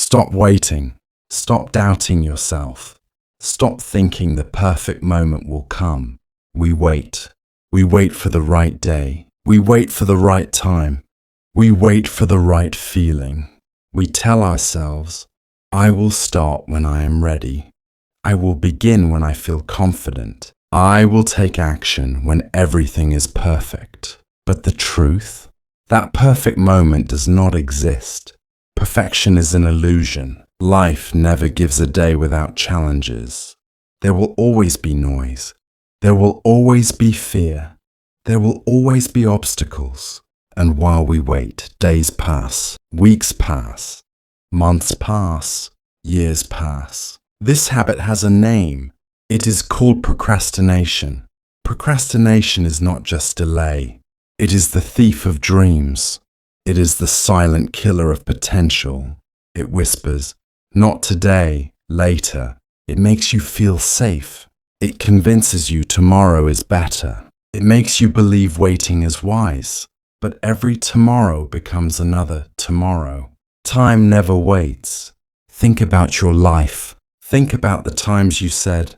Stop waiting. Stop doubting yourself. Stop thinking the perfect moment will come. We wait. We wait for the right day. We wait for the right time. We wait for the right feeling. We tell ourselves, I will start when I am ready. I will begin when I feel confident. I will take action when everything is perfect. But the truth? That perfect moment does not exist. Perfection is an illusion. Life never gives a day without challenges. There will always be noise. There will always be fear. There will always be obstacles. And while we wait, days pass, weeks pass, months pass, years pass. This habit has a name. It is called procrastination. Procrastination is not just delay. It is the thief of dreams. It is the silent killer of potential. It whispers, not today, later. It makes you feel safe. It convinces you tomorrow is better. It makes you believe waiting is wise. But every tomorrow becomes another tomorrow. Time never waits. Think about your life. Think about the times you said,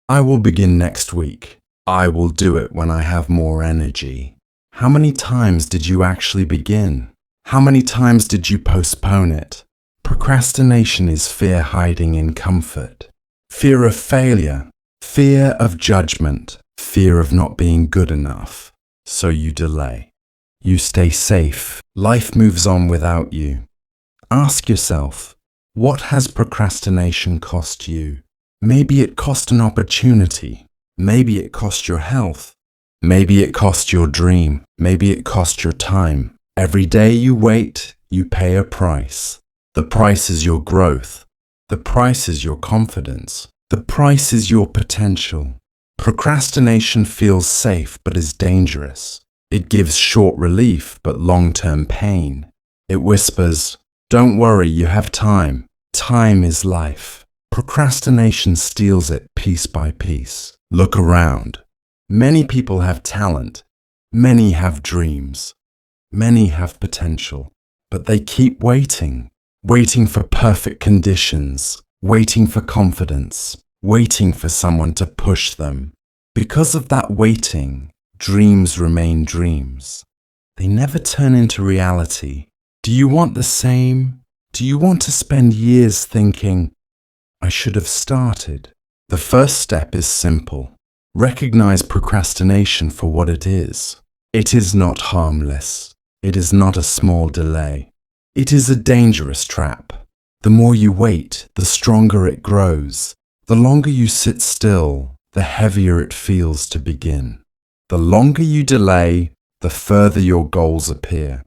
I will begin next week. I will do it when I have more energy. How many times did you actually begin? How many times did you postpone it? Procrastination is fear hiding in comfort. Fear of failure. Fear of judgment. Fear of not being good enough. So you delay. You stay safe. Life moves on without you. Ask yourself, what has procrastination cost you? Maybe it cost an opportunity. Maybe it cost your health. Maybe it cost your dream. Maybe it cost your time. Every day you wait, you pay a price. The price is your growth. The price is your confidence. The price is your potential. Procrastination feels safe but is dangerous. It gives short relief but long-term pain. It whispers, don't worry, you have time. Time is life. Procrastination steals it piece by piece. Look around. Many people have talent. Many have dreams. Many have potential. But they keep waiting. Waiting for perfect conditions. Waiting for confidence. Waiting for someone to push them. Because of that waiting, dreams remain dreams. They never turn into reality. Do you want the same? Do you want to spend years thinking, I should have started? The first step is simple. Recognize procrastination for what it is. It is not harmless. It is not a small delay. It is a dangerous trap. The more you wait, the stronger it grows. The longer you sit still, the heavier it feels to begin. The longer you delay, the further your goals appear.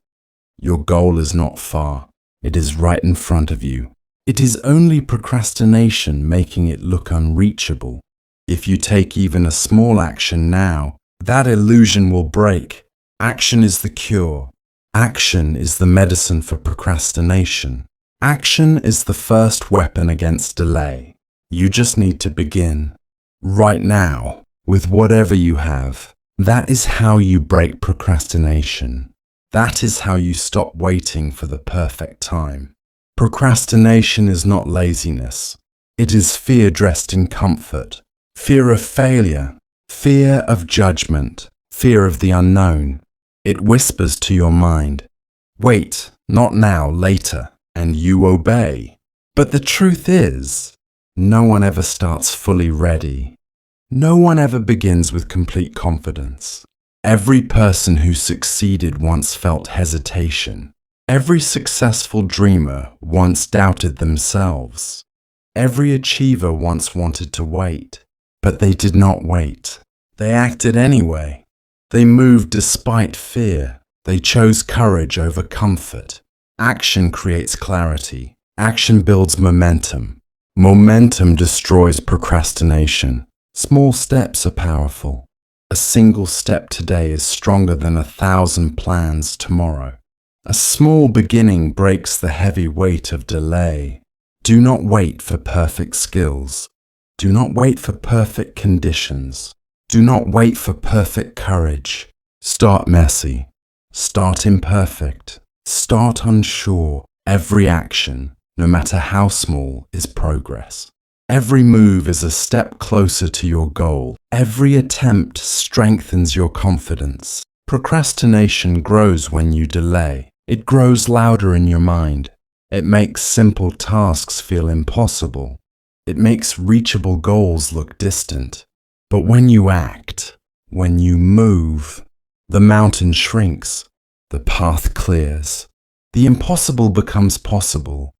Your goal is not far. It is right in front of you. It is only procrastination making it look unreachable. If you take even a small action now, that illusion will break. Action is the cure. Action is the medicine for procrastination. Action is the first weapon against delay. You just need to begin. Right now, with whatever you have. That is how you break procrastination. That is how you stop waiting for the perfect time. Procrastination is not laziness. It is fear dressed in comfort. Fear of failure. Fear of judgment. Fear of the unknown. It whispers to your mind, wait, not now, later, and you obey. But the truth is, no one ever starts fully ready. No one ever begins with complete confidence. Every person who succeeded once felt hesitation. Every successful dreamer once doubted themselves. Every achiever once wanted to wait, but they did not wait. They acted anyway. They moved despite fear. They chose courage over comfort. Action creates clarity. Action builds momentum. Momentum destroys procrastination. Small steps are powerful. A single step today is stronger than 1,000 plans tomorrow. A small beginning breaks the heavy weight of delay. Do not wait for perfect skills. Do not wait for perfect conditions. Do not wait for perfect courage. Start messy. Start imperfect. Start unsure. Every action, no matter how small, is progress. Every move is a step closer to your goal. Every attempt strengthens your confidence. Procrastination grows when you delay. It grows louder in your mind. It makes simple tasks feel impossible. It makes reachable goals look distant. But when you act, when you move, the mountain shrinks, the path clears, the impossible becomes possible.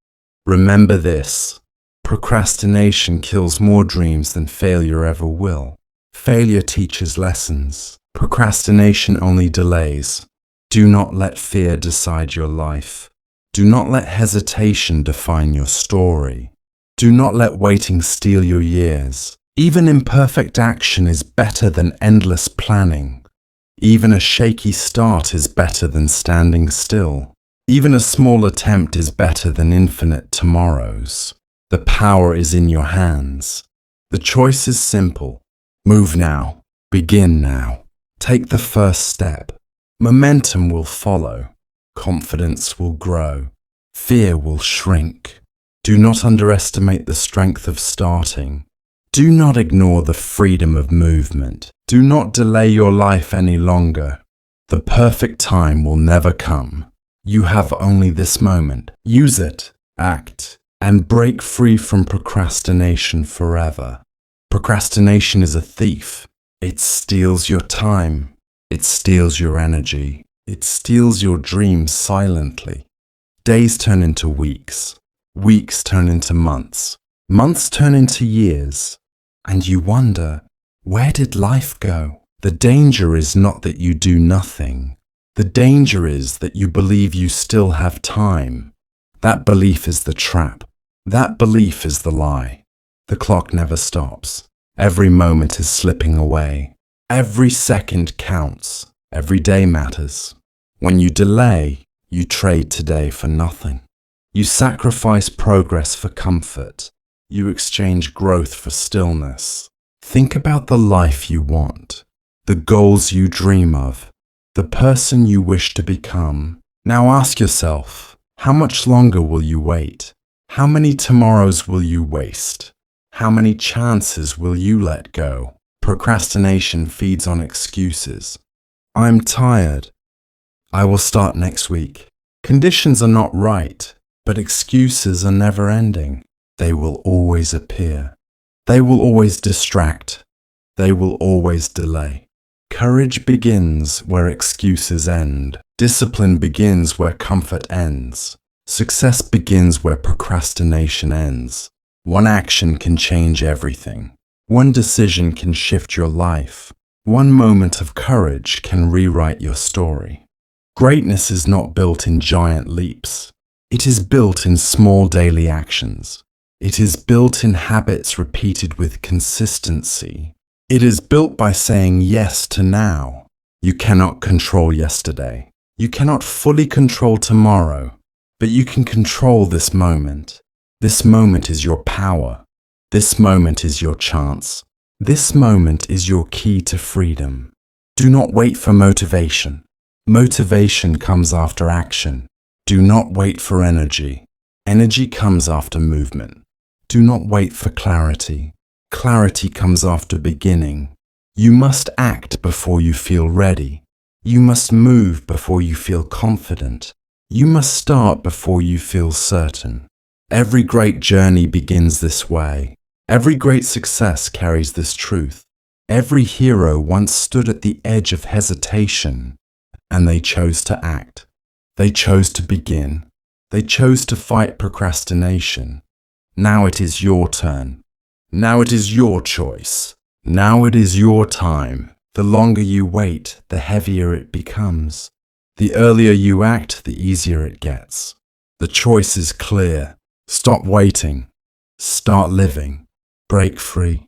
Remember this: procrastination kills more dreams than failure ever will. Failure teaches lessons. Procrastination only delays. Do not let fear decide your life. Do not let hesitation define your story. Do not let waiting steal your years. Even imperfect action is better than endless planning. Even a shaky start is better than standing still. Even a small attempt is better than infinite tomorrows. The power is in your hands. The choice is simple. Move now. Begin now. Take the first step. Momentum will follow. Confidence will grow. Fear will shrink. Do not underestimate the strength of starting. Do not ignore the freedom of movement. Do not delay your life any longer. The perfect time will never come. You have only this moment. Use it, act, and break free from procrastination forever. Procrastination is a thief. It steals your time. It steals your energy. It steals your dreams silently. Days turn into weeks. Weeks turn into months. Months turn into years. And you wonder, where did life go? The danger is not that you do nothing. The danger is that you believe you still have time. That belief is the trap. That belief is the lie. The clock never stops. Every moment is slipping away. Every second counts. Every day matters. When you delay, you trade today for nothing. You sacrifice progress for comfort. You exchange growth for stillness. Think about the life you want, the goals you dream of, the person you wish to become. Now ask yourself, how much longer will you wait? How many tomorrows will you waste? How many chances will you let go? Procrastination feeds on excuses. I'm tired. I will start next week. Conditions are not right, but excuses are never ending. They will always appear. They will always distract. They will always delay. Courage begins where excuses end. Discipline begins where comfort ends. Success begins where procrastination ends. One action can change everything. One decision can shift your life. One moment of courage can rewrite your story. Greatness is not built in giant leaps. It is built in small daily actions. It is built in habits repeated with consistency. It is built by saying yes to now. You cannot control yesterday. You cannot fully control tomorrow, but you can control this moment. This moment is your power. This moment is your chance. This moment is your key to freedom. Do not wait for motivation. Motivation comes after action. Do not wait for energy. Energy comes after movement. Do not wait for clarity. Clarity comes after beginning. You must act before you feel ready. You must move before you feel confident. You must start before you feel certain. Every great journey begins this way. Every great success carries this truth. Every hero once stood at the edge of hesitation, and they chose to act. They chose to begin. They chose to fight procrastination. Now it is your turn. Now it is your choice. Now it is your time. The longer you wait, the heavier it becomes. The earlier you act, the easier it gets. The choice is clear. Stop waiting. Start living. Break free.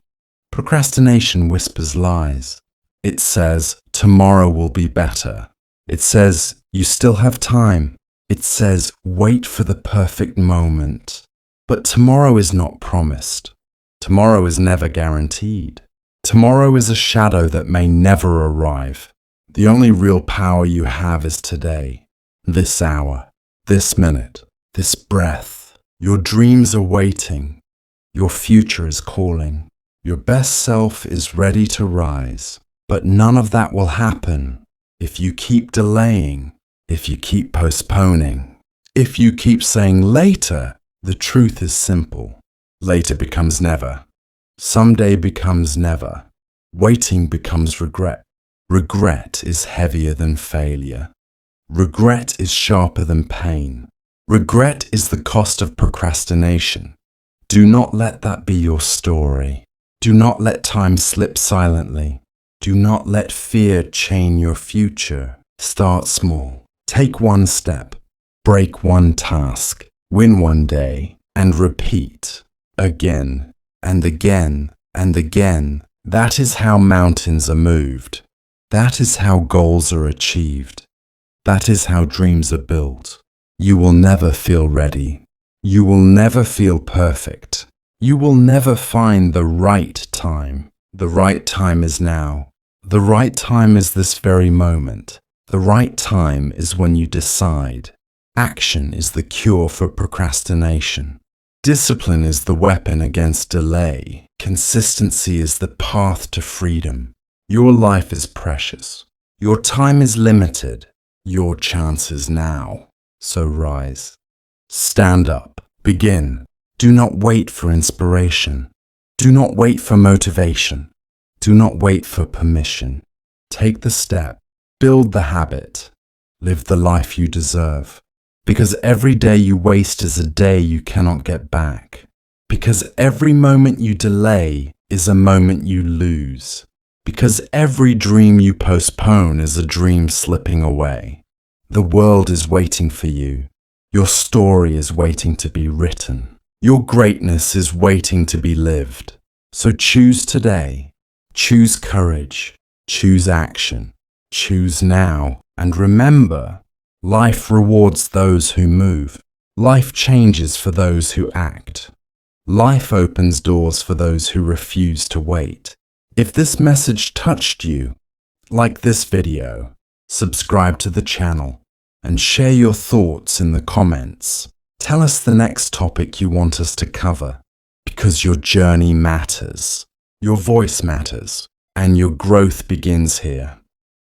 Procrastination whispers lies. It says, tomorrow will be better. It says, you still have time. It says, wait for the perfect moment. But tomorrow is not promised. Tomorrow is never guaranteed. Tomorrow is a shadow that may never arrive. The only real power you have is today, this hour, this minute, this breath. Your dreams are waiting. Your future is calling. Your best self is ready to rise. But none of that will happen if you keep delaying, if you keep postponing, if you keep saying later. The truth is simple. Later becomes never. Someday becomes never. Waiting becomes regret. Regret is heavier than failure. Regret is sharper than pain. Regret is the cost of procrastination. Do not let that be your story. Do not let time slip silently. Do not let fear chain your future. Start small. Take one step. Break one task. Win one day. And repeat. Again and again and again. That is how mountains are moved. That is how goals are achieved. That is how dreams are built. You will never feel ready. You will never feel perfect. You will never find the right time. The right time is now. The right time is this very moment. The right time is when you decide. Action is the cure for procrastination. Discipline is the weapon against delay. Consistency is the path to freedom. Your life is precious. Your time is limited. Your chance is now. So rise. Stand up. Begin. Do not wait for inspiration. Do not wait for motivation. Do not wait for permission. Take the step. Build the habit. Live the life you deserve. Because every day you waste is a day you cannot get back. Because every moment you delay is a moment you lose. Because every dream you postpone is a dream slipping away. The world is waiting for you. Your story is waiting to be written. Your greatness is waiting to be lived. So choose today. Choose courage. Choose action. Choose now. And remember, life rewards those who move. Life changes for those who act. Life opens doors for those who refuse to wait. If this message touched you, like this video, subscribe to the channel, and share your thoughts in the comments. Tell us the next topic you want us to cover, because your journey matters, your voice matters, and your growth begins here.